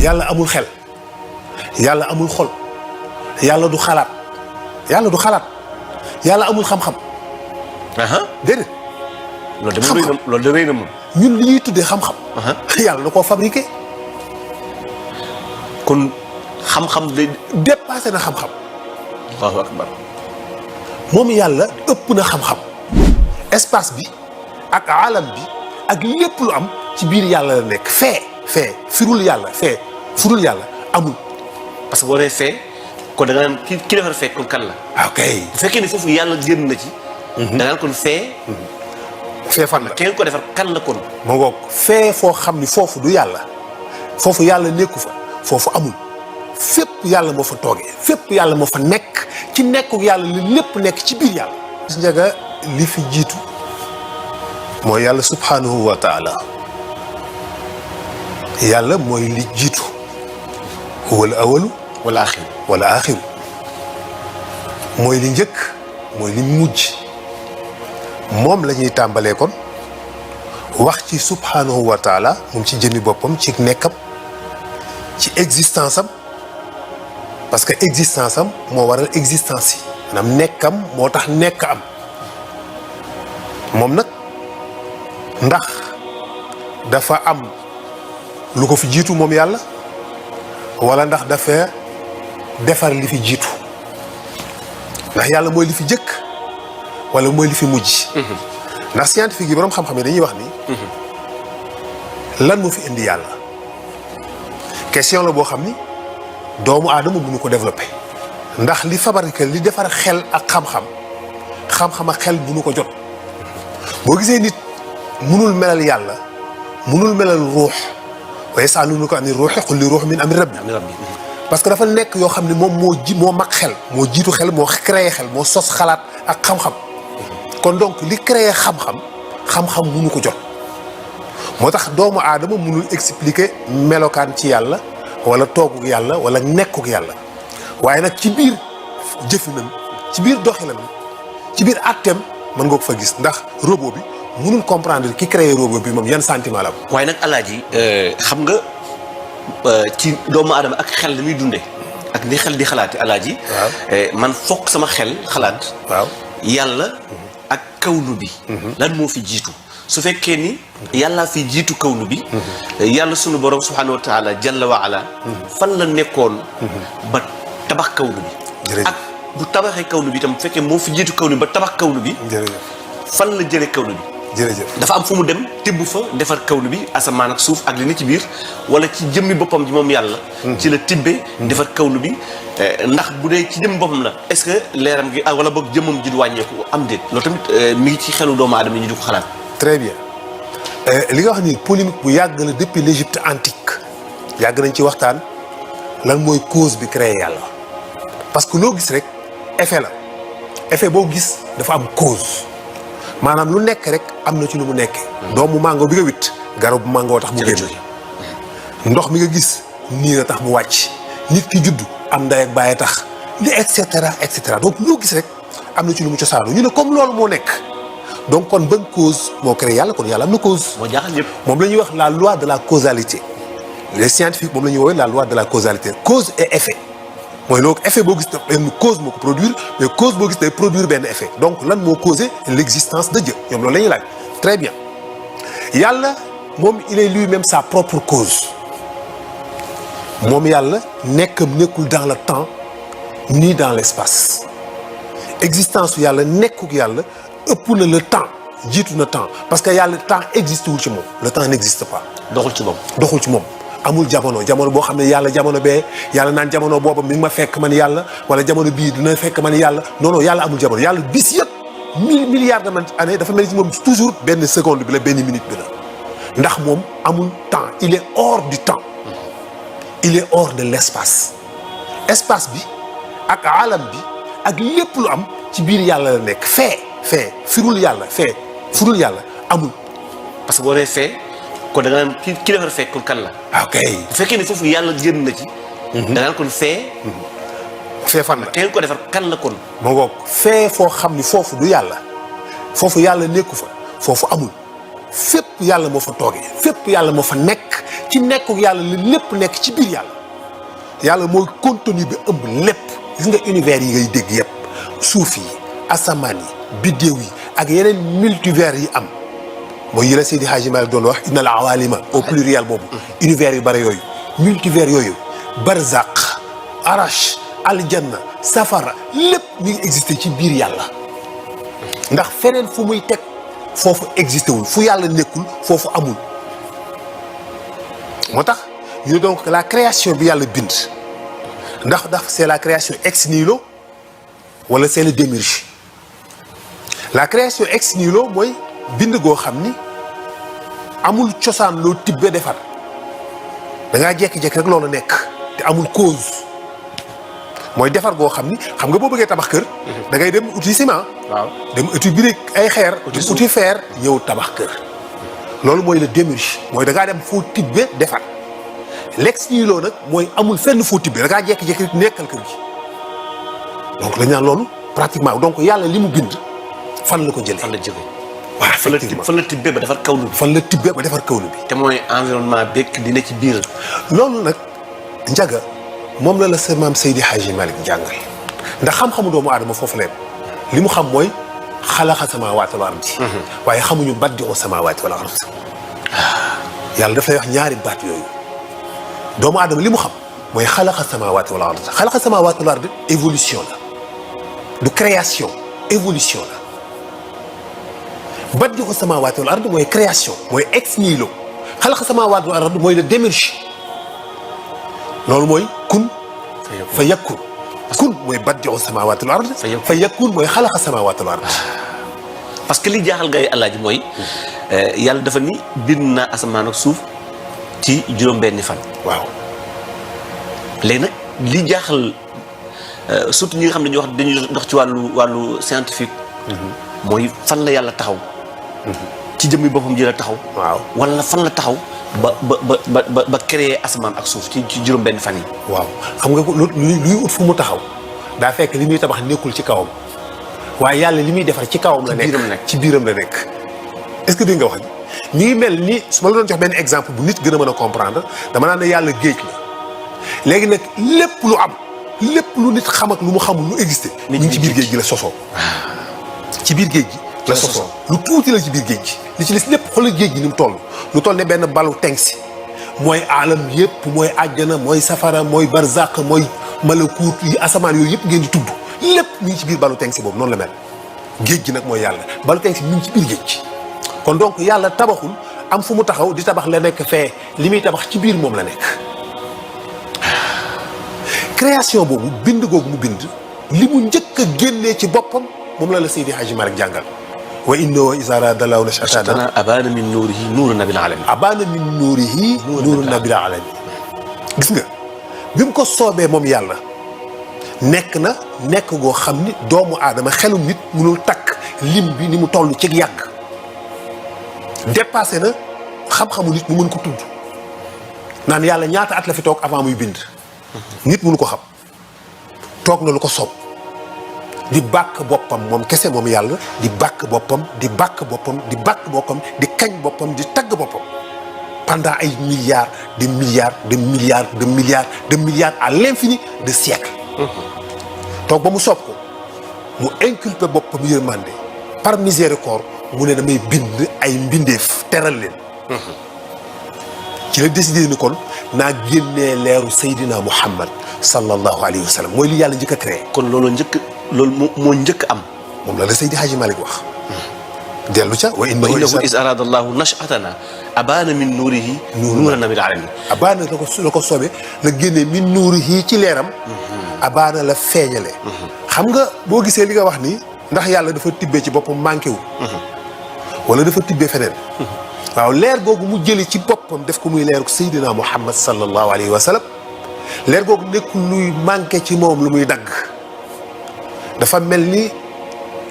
yàlla amul xel yàlla amul xol yàlla du xalaat yàlla amul xam-xam. déedéet. loolu de rëy na moom. ñun li ñuy tuddee xam-xam. yàlla da koo fabriqué. kon xam-xam de dépassé na xam-xam. Allahu akbar. moom yàlla ëpp na xam-xam. espace bi ak alam bi ak lépp lu am ci biir yàlla la nekk firul yàlla amul. parce que boo dee fee kon da nga naan ki defar fee kon kan la. ok bu fekkee ni foofu yàlla génn na ci. da nga naan kon fee. fee fan la kenn ko defar kan la kon. ma ngoog fee foo xam ni foofu du yàlla foofu yàlla nekku fa foofu amul fépp yàlla moo fa toogee fépp yàlla moo fa nekk ci nekku yàlla li lépp nekk ci biir yàlla. gis nga li fi jiitu mooy yàlla subhanahu wa taala yàlla mooy li jiitu wala awalu wala axiru mooy li njëkk mooy li mujj moom la ñuy tàmbalee kon wax ci subhanahu wa taala moom ci jëmmi boppam ci nekkam ci existence am parce que existence am moo waral existence yi maanaam nekkam moo tax nekk am moom nag ndax dafa am lu ko fi jiitu moom yàlla wala ndax dafa defar li fi jiitu ndax yàlla mooy li fi jëkk wala mooy li fi mujj. ndax scientifique yi boroom xam-xam yi dañuy wax ni. lan moo fi indi yàlla. question la boo xam ni doomu aadama mënu ko développer. ndax li fabriqué li defar xel ak xam-xam ak xel mënu ko jot. boo gisee nit mënul melal yàlla mënul melal ruux waaye yas'aluunaka ani ruuhi qul li ruuhu min amri rabbi. parce que dafa nekk yoo xam ne moom moo mag xel moo jiitu xel moo créé xel moo sos xalaat ak xam-xam. kon donc li créé xam-xam mënu ko jot moo tax doomu aadama mënul expliquer melokaan ci yàlla wala tooguk yàlla wala nekkuk yàlla waaye nag ci biir jëfinam ci biir doxilam ci biir atteem mën nga ko fa gis ndax robot bi mënul comprendre ki créé robot bi moom yan sentiment la am. waaye nag alaaji xam nga ci doomu aadama ak xel li muy dundee ak ni xel di xalaate alaaji. man fokk sama xel xalaat. waaw yàlla. ak kawnu bi. lan moo fi jiitu su fekkee ni yàllaa fi jiitu kawnu bi. yàlla sunu borom subhanahu wa taala jalla wa ala. fan la nekkoon. ba tabax kawnu bi. ak bu tabaxee kawnu bi itam bu fekkee moo fi jiitu kawnu bi ba tabax kawnu bi. fan la jëlee kawnu bi. dafa am fu mu dem tibb fa defar kawnu bi asamaan ak suuf ak li ni ci biir wala ci jëmmi boppam ji moom yàlla. ci la tibbe defar kawnu bi. ndax bu dee ci jëm boppam la est-ce que leeram gi wala boog jëmmam ji du wàññeeku am déet loolu tamit mi ngi ci xelu doomu aadama ñu di ko xalaat. très bien li nga wax ni polémique bu yàgg la depuis l'Égypte antique yàgg nañ ci waxtaan lan mooy cause bi créé yàlla parce que loo gis rek effet la effet boo gis dafa am cause maanaam lu nekk rek am na ci lu mu nekkee. doomu mango bi nga witt garabu mango tax mu génn ndox mi nga gis nii la tax mu wàcc nit ki juddu. am ndey ak bàyyi tax li et cetera donc loo gis rek am na ci lu mu cosaanu ñu ne comme loolu moo nekk donc kon ban cause moo créé yàlla kon yàlla am na cause. moo jaaxal ñëpp moom la ñuy wax la loi de la causalité les scientifiques moom la ñuy woowee la loi de la causalité cause et effet mooy loolu effet boo gis benn cause moo ko produire mais cause boo gis day produire benn effet donc lan moo causé l'existence de Dieu ñoom loolu la ñuy laaj très bien yàlla moom il est lui-même sa propre cause. moom yàlla nekkam nekkul dans le temps ni dans l'espace existence su yàlla nekkuk yàlla ëpp na le temps jiitu na temps parce que yàlla temps existe wul ci moom le temps n'existe pas. doxul ci moom. amul jamono boo xam ne yàlla jamono bee yàlla naan jamono booba mi ngi ma fekk man yàlla wala jamono bii dina fekk man yàlla non yàlla amul jamono yàlla bis yëpp 1000 milliards de années dafa mel ni ci moom toujours benn seconde bi la benn minute bi la ndax moom amul temps il est hors du temps. il est hors de l'espace espace bi ak alam bi ak lépp lu am ci biir yàlla la nekk firul yàlla amul. parce que boo dee fee kon da nga naan ki defar fee kon kan la. ok bu fekkee ni foofu yàlla génn na ci. da nga naan kon fee. fee fan la kenn ko defar kan la kon. ma ngoog fee foo xam ni foofu du yàlla foofu yàlla nekku fa foofu amul fépp yàlla moo fa toogee fépp yàlla moo fa nekk ci nekku yàlla la lépp nekk ci biir yàlla yàlla mooy contenu bi ëmb lépp gis nga univers yi ngay dégg yëpp suuf yi asamaan yi biddéew yi ak yeneen multivers yi am mooy yi la Seydi Hadji Malick doon wax innal awalima au pluriel boobu univers yu bare yooyu multivers yooyu barzaq arash aljanna safara lépp mi ngi existé ci biir yàlla ndax feneen fu muy teg foofu existé wul fu yàlla nekkul foofu amul moo tax ñu ne donc la création bi yàlla bind ndax c'est la création ex nihilo wala c'est le démirge la création ex nihilo mooy bind goo xam ni amul cosaan loo tibbee defar da ngaa jékki-jékki rek loolu nekk te amul cause mooy defar goo xam ni xam nga boo bëggee tabax kër. da ngay dem uti ciment. waaw dem uti brique ay xeer. uti fer ñëw tabax kër. loolu mooy le démirge mooy da ngaa dem foo tibbee defar l'ex nihilo nag mooy amul fenn foo tibbee da ngaa jékki-jékki rek nekkal kër gi donc dañ naan loolu pratiquement donc yàlla li mu bind fan la ko jëlee. fan la jógee. waaw effectivement fan la tibbee ba defar kawlu bi. fan la tibbee ba defar kawlu bi. te mooy environnement bekk dina ci biir. loolu nag njaga moom la sa maam Seydi Hadji Malick jàngal ndax xam-xamu doomu aadama foofu leen li mu xam mooy xalaqa samaawaati wal ardi waaye xamuñu baddi'u samaawaati wal ardi yàlla daf lay wax ñaari baat yooyu doomu aadama li mu xam mooy xalaqa samaawaati wal ardi xalaqa samaawaati wal ardi évolution la du création évolution la baddi'u samaawaati wal ardi mooy création mooy ex nihilo xalaqa samaawaati wal ardi mooy le démirge loolu mooy kun fa yakun kun mooy baddi'u samaawaati wal ardi fa yakun mooy xalaqa samaawaati wal ardi parce que li jaaxal ngay alaaji mooy yàlla dafa ni bind naa asamaan ak suuf ci juróom-benni fan. waaw léegi nag li jaaxal surtout ñi nga xam ne dañuy dox ci wàllu scientifique. mooy fan la yàlla taxaw. ci jëmmi boppam ji la taxaw. waaw wala fan la taxaw ba créer asamaan ak suuf ci juróom-benni fan yi. waaw xam nga luy ut fu mu taxaw daa fekk li muy tabax nekkul ci kawam waaye yàlla li muy defar ci kawam la nekk ci biiram la nekk. est-ce que dégg nga wax mi ngi mel ni su ma la doon jox benn exemple bu nit gën a mën a comprendre dama naan ne yàlla géej la léegi nag lépp lu am lépp lu nit xam ak lu mu xamul lu existé. ñu ngi ci biir géej gi la sosoo. ci biir géej gi la sosoo lu tuuti la ci biir géej gi li ci des lépp xoolal géej gi ni mu toll lu toll ne benn balu tengsi mooy alam yëpp mooy àjjana mooy safara mooy barzaq mooy malakuut yi asamaan yooyu yëpp ngeen di tudd lépp mi ngi ci biir balu tengsi boobu noonu la mel géej gi nag mooy yàlla balu tengsi mi ngi ci biir géej gi kon donc yàlla tabaxul am fu mu taxaw di tabax la nekk fee li muy tabax ci biir moom la nekk création boobu bind googu mu bind li mu njëkk a génnee ci boppam moom la Seydi Hadji Malick jàngal wa innahu iza arada Allahu nash'atana abana min nuurihi nuuru nabil alamin abana min nuurihi nuuru nabil alamin gis nga bi mu ko soobee moom yàlla nekk goo xam ni doomu aadama xelum nit mënul takk lim bi ni mu toll ci yàgg dépassé na xam-xamu nit mu mën ko tudd naan yàlla ñaata at la fi toog avant muy bind nit mënu ko xam toog na lu ko soob di bàkk boppam moom kese moom yàlla di bàkk boppam di bàkk boppam di bàkk boppam di kañ boppam di tagg boppam pendant ay milliards de milliards de milliards de milliards de milliards à l'infini de siècles toog ba mu soob ko mu inculpé boppam yërmande par miséricorde mu ne damay bind ay mbindeef teral leen ci la décidé ni kon naa génnee leeru Seydina Muhammad sallallahu alayhi wa sallam mooy li yàlla njëkk a créé kon loolu moo njëkk am moom la Seydi Hadji Malick wax dellu ca wa innahu is arada Allahu nash'atana abana min nuurihi nuura nabil alamin abaana la ko soobee la génnee min nuurihi ci leeram abaana la feeñale xam nga boo gisee li nga wax nii ndax yàlla dafa tibbee ci boppam manqué wu wala dafa tibbee feneen waaw leer googu mu jëlee ci boppam def ko muy leeru Seydina Muhammad sallallahu alayhi wa sallam leer googu nekkul luy manqué ci moom lu muy dagg dafa mel ni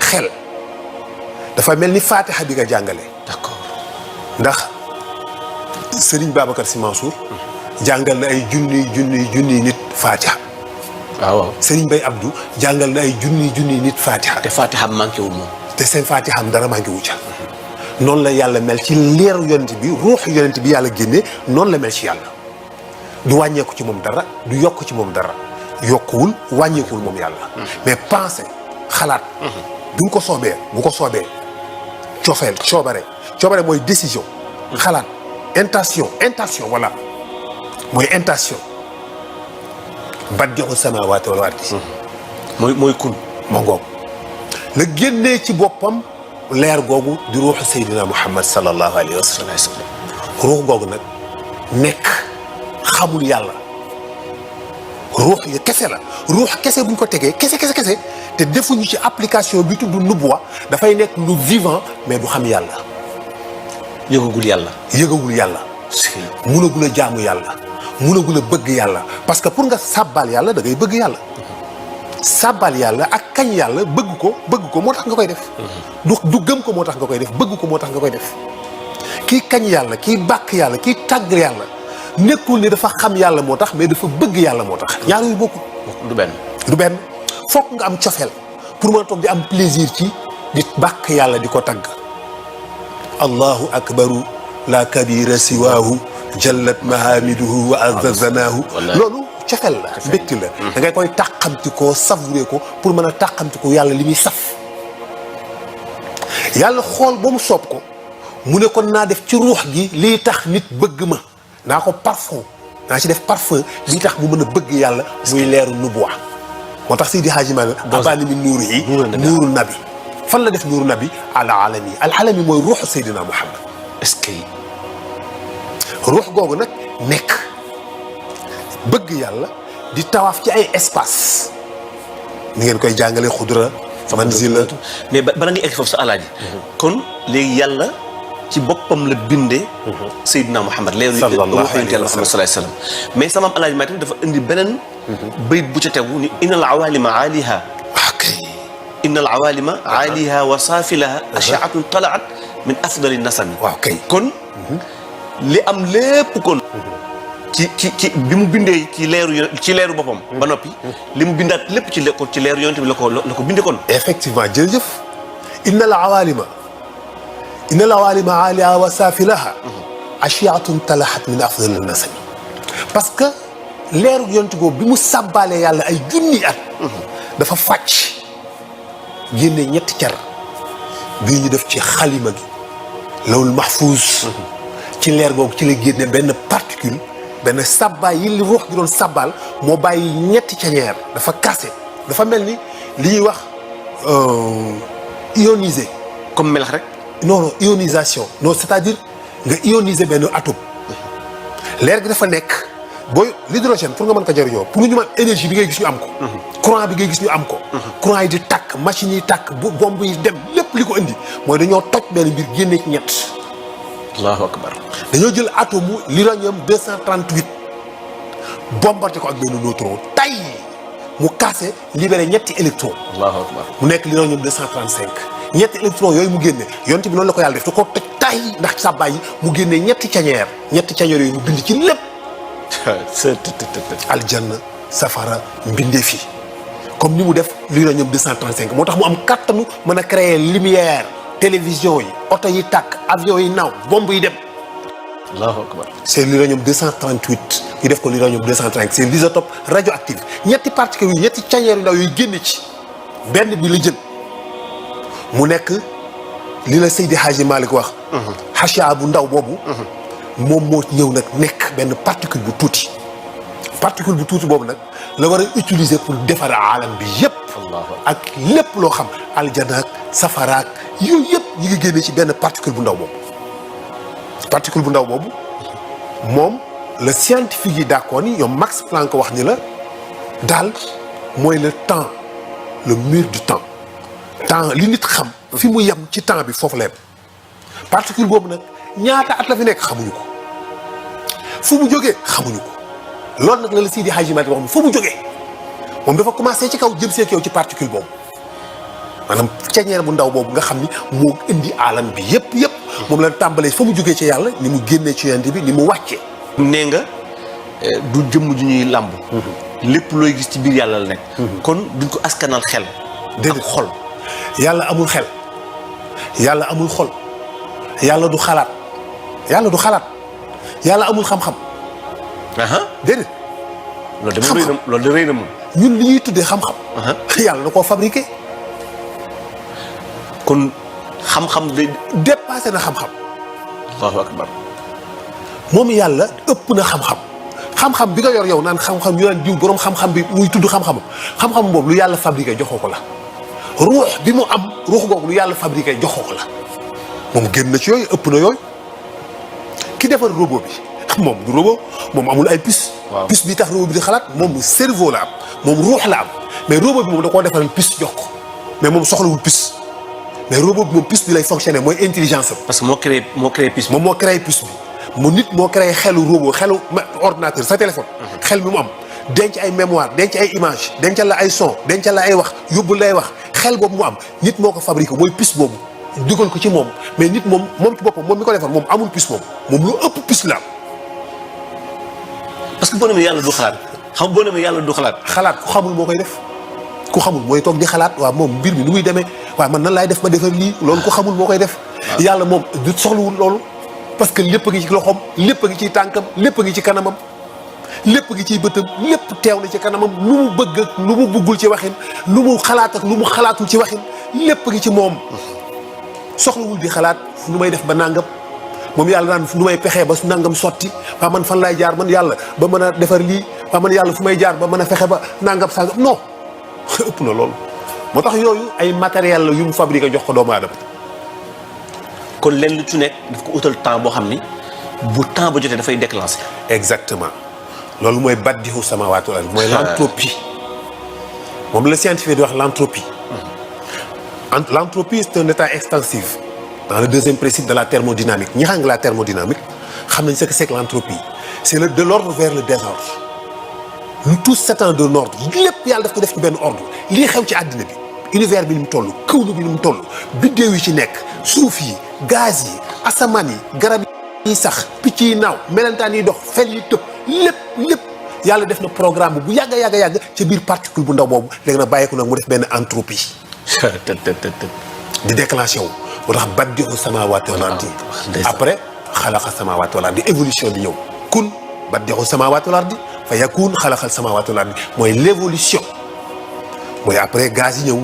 xel dafa mel ni Fatiha bi nga jàngale. d'accord ndax Serigne Babacar Sy Mansour jàngal na ay junniy nit Fatiha. waaw Serigne Baye Abdou jàngal na ay junniy nit Fatiha. te Fatiha manqué wu moom. te seen Fatiha am dara manqué wu ca. noonu la yàlla mel ci leeru yonent bi ruuxu yonent bi yàlla génnee noonu la mel ci yàlla du wàññeeku ci moom dara du yokk ci moom dara yokkuwul wàññeekuwul moom yàlla mais pensée xalaat bu ko soobee coobare mooy décision xalaat intention voilà mooy intention badi'u samaawaati wal ardi mooy kun ma ngoog la génnee ci boppam leer googu di ruuxu Seydina Muhammad sallallahu alayhi wa sallam ruux googu nag nekk xamul yàlla ruux yi kese la ruux kese buñ ko tegee kese te defuñu ci application bi tudd nubuwa dafay nekk lu vivant mais du xam yàlla yëgagul yàlla munagul a jaamu yàlla munagul a bëgg yàlla parce que pour nga sàbbal yàlla da ngay bëgg yàlla sàbbal yàlla ak kañ yàlla bëgg ko moo tax nga koy def du gëm ko moo tax nga koy def bëgg ko moo tax nga koy def kii kañ yàlla kii bàkk yàlla kii tàgg yàlla nekkul ni dafa xam yàlla moo tax mais dafa bëgg yàlla moo tax ñaar yooyu bokkul du benn fokk nga am cofeel pour mën a toog di am plaisir ci di bàkk yàlla di ko tagg allahu akbaru la kabira siwaahu jallat mahamiduhu wa azzazanaahu loolu cofeel la mbégte la da ngay koy tàqamti ko savouré ko pour mën a tàqamti ko yàlla li muy saf yàlla xool ba mu soob ko mu ne kon naa def ci ruux gi lii tax nit bëgg ma naa ko parfum naa ci def parfum lii tax mu mën a bëgg yàlla muy leeru nubuwa moo tax Seydi Hadji Malick abaani min nuurihi nuuru nabi fan la def nuuru nabi al alami mooy ruuxu Seydina Muhammad est-ce que ruux googu nag nekk bëgg yàlla di tawaaf ci ay espace ni ngeen koy jàngale xudra manzila mais bala nga egg foofu sa alaaji kon léegi yàlla ci boppam la bindee Seydina Muhammad leeru ruuxu yonent Yàlla Muhammad sallallahu alayhi wa sallam mais sama alaaji maa tamit dafa indi beneen bayit bu ca tegu ni innal awalima aaliha innal awalima aaliha wa saafilaha ashaatun talaat min afdali nasami waaw kay kon li am lépp kon ci bi mu bindee ci leeru boppam ba noppi li mu bindaat lépp ci leeru yonent bi la ko bindee kon effectivement jërëjëf innal awalima aaliha wa saafilaha ashaatun talaat min afdali nasami parce que leeru yonent googu bi mu sàbbaalee yàlla ay junni at dafa fàcc génne ñetti car bii ñu def ci xalima gi lawul mahfuus ci leer googu ci la génne benn particule benn sàbbaay yi li ruux gi doon sàbbaal moo bàyyi ñetti cañeer dafa kase dafa mel ni li ñuy wax ionisé comme melax rek non ionisation non c'est-à-dire nga ioniser benn atome leer gi dafa nekk booy l'hydrogène pour nga mën ko jëriñoo pour ñu mën énergie bi ngay gis ñu am ko courant bi ngay gis ñu am ko courant yi di tàkk machines yi tàkk bombe yi dem lépp li ko indi mooy dañoo toj benn mbir génne ci ñett allahu akbar dañoo jël atome l'uranium 238 bombardé ko ak benn neutron tay mu cassé libéré ñetti électron allahu akbar mu nekk l'uranium 235 ñetti électron yooyu mu génne yonent bi noonu la ko yàlla def da ko toj tay ndax sa bàyyi mu génne ñetti cañeer yooyu mu bind ci lépp aljanna safara mbindee fi comme ni mu def l'uranium 235 moo tax mu am kattanu mën a créer lumière télévision yi oto yi tàkk avion yi naaw bombe yi dem allahu akbar c'est l'uranium 238 ñu def ko l'uranium 235 c'est l'isotope radioactif ñetti particules yi ñetti cañeer yu ndaw yooyu génne ci benn bi la jël mu nekk li la Seydi Hadji Malick wax xacha bu ndaw boobu moom moo ñëw nag nekk benn particule bu tuuti boobu nag la war a utiliser pour defar alam bi yëpp ak lépp loo xam aljana ak safaraak yooyu yëpp ñi ngi génne ci benn particule bu ndaw boobu moom le scientifique yi d'accord ni ñoom Max Planck wax ni la daal mooy le temps le mur du temps li nit xam fi mu yem ci temps bi foofu la yem particule boobu nag ñaata at la fi nekk xamuñu ko fu mu jógee xamuñu ko loolu nag la Seydi Hadji Malick wax fu mu jógee moom dafa commencé ci kaw jëm seek yow ci particule boobu maanaam ceñeer bu ndaw boobu nga xam ni moo indi alam bi yëpp moom la tàmbalee fa mu jógee ci yàlla ni mu génnee ci yonent bi ni mu wàccee. nee nga du jëmm ju ñuy làmb lépp looy gis ci biir yàlla la nekk kon duñ ko askanal xel déedéet xol yàlla amul xel yàlla amul xol yàlla du xalaat yàlla amul xam-xam. déedéet. loolu de rëy na moom. ñun li ñuy tuddee xam-xam. yàlla da koo fabriqué. kon xam-xam de. dépassé na xam-xam. allahu akbar. moom yàlla ëpp na xam-xam. xam-xam bi nga yor yow naan xam-xam ñu naan jiw borom xam-xam bi muy tudd xam-xamam xam-xam boobu lu yàlla fabriqué joxoo ko la. ruux bi mu am ruux googu lu yàlla fabriqué joxoo ko la. moom génn na ci yooyu ëpp na yooyu. ki defar robot bi moom du robot moom amul ay puce. waaw puce bi tax robot bi di xalaat moom cerveau la am moom ruux la am mais robot bi moom da koo defaral puce jox ko mais moom soxlawul puce mais robot bi moom puce bi lay fonctionner mooy intelligence am. parce que moo créé puce bi. moom moo créé puce bi mu nit moo créé xelu robot xelu ordinateur sa téléphone. xel mi mu am denc ay mémoire denc ay image dencal la ay son dencal la ay wax yóbbu lay wax xel boobu mu am nit moo ko fabriqué mooy puce boobu dugal ko ci moom mais nit moom ci boppam moom mi ko defar moom amul puce moom lu ëpp puce la am. parce que boo demee yàlla du xalaat xam boo demee yàlla du xalaat. xalaat ku xamul moo koy def ku xamul mooy toog di xalaat waaw moom mbir mi nu muy demee waaw man nan laay def ba defar lii loolu ku xamul moo koy def. yàlla moom du soxlawul loolu parce que lépp a ngi ci loxoom lépp a ngi ciy tànkam lépp a ngi ci kanamam lépp a ngi ciy bëtam lépp teew na ci kanamam lu mu bëgg ak lu mu bëggul ci waxin lu mu xalaat ak lu mu xalaatul ci waxin lépp a ngi ci moom soxlawul di xalaat nu may def ba nangam. moom yàlla naan nu may pexee ba su nangam sotti waa man fan laay jaar man yàlla ba mën a defar lii waa man yàlla fu may jaar ba mën a fexe ba nangam sangam non ëpp na loolu. moo tax yooyu ay matériel la yu mu fabriqué jox ko doomu aadama. kon lenn lu ci nekk daf ko utal temps boo xam ni bu temps ba jotee dafay déclencher. exactement loolu mooy baddihu samaawaati wal ard mooy l'entropie moom la scientifique di wax l'entropie. L'entropie c'est un état extensif. Dans le deuxième principe de la thermodynamique ñi xam nga la thermodynamique xam nañ ce que c'est que l'entropie c'est de l'ordre vers le désordre lu tout s'étend d'un ordre lépp yàlla daf ko def ci benn ordre lii xew ci àddina bi univers bi ni mu toll kawnu bi ni mu toll biddéew yi ci nekk suuf yi gaz yi asamaan yi garab yi sax picc yi naaw melentaan yi dox fel yi tëb lépp yàlla def na programme bu yàgg ca biir particule bu ndaw boobu léegi nag bàyyi ko nag mu def benn entropie di déclenché wu moo tax baddihu samaawaati wal ardi après xalaqa samaawaati wal ardi évolution di ñëw kun baddihu samaawaati wal ardi fa yakun xalaqal samaawaati wal ardi mooy l'évolution mooy après gaz yi ñëw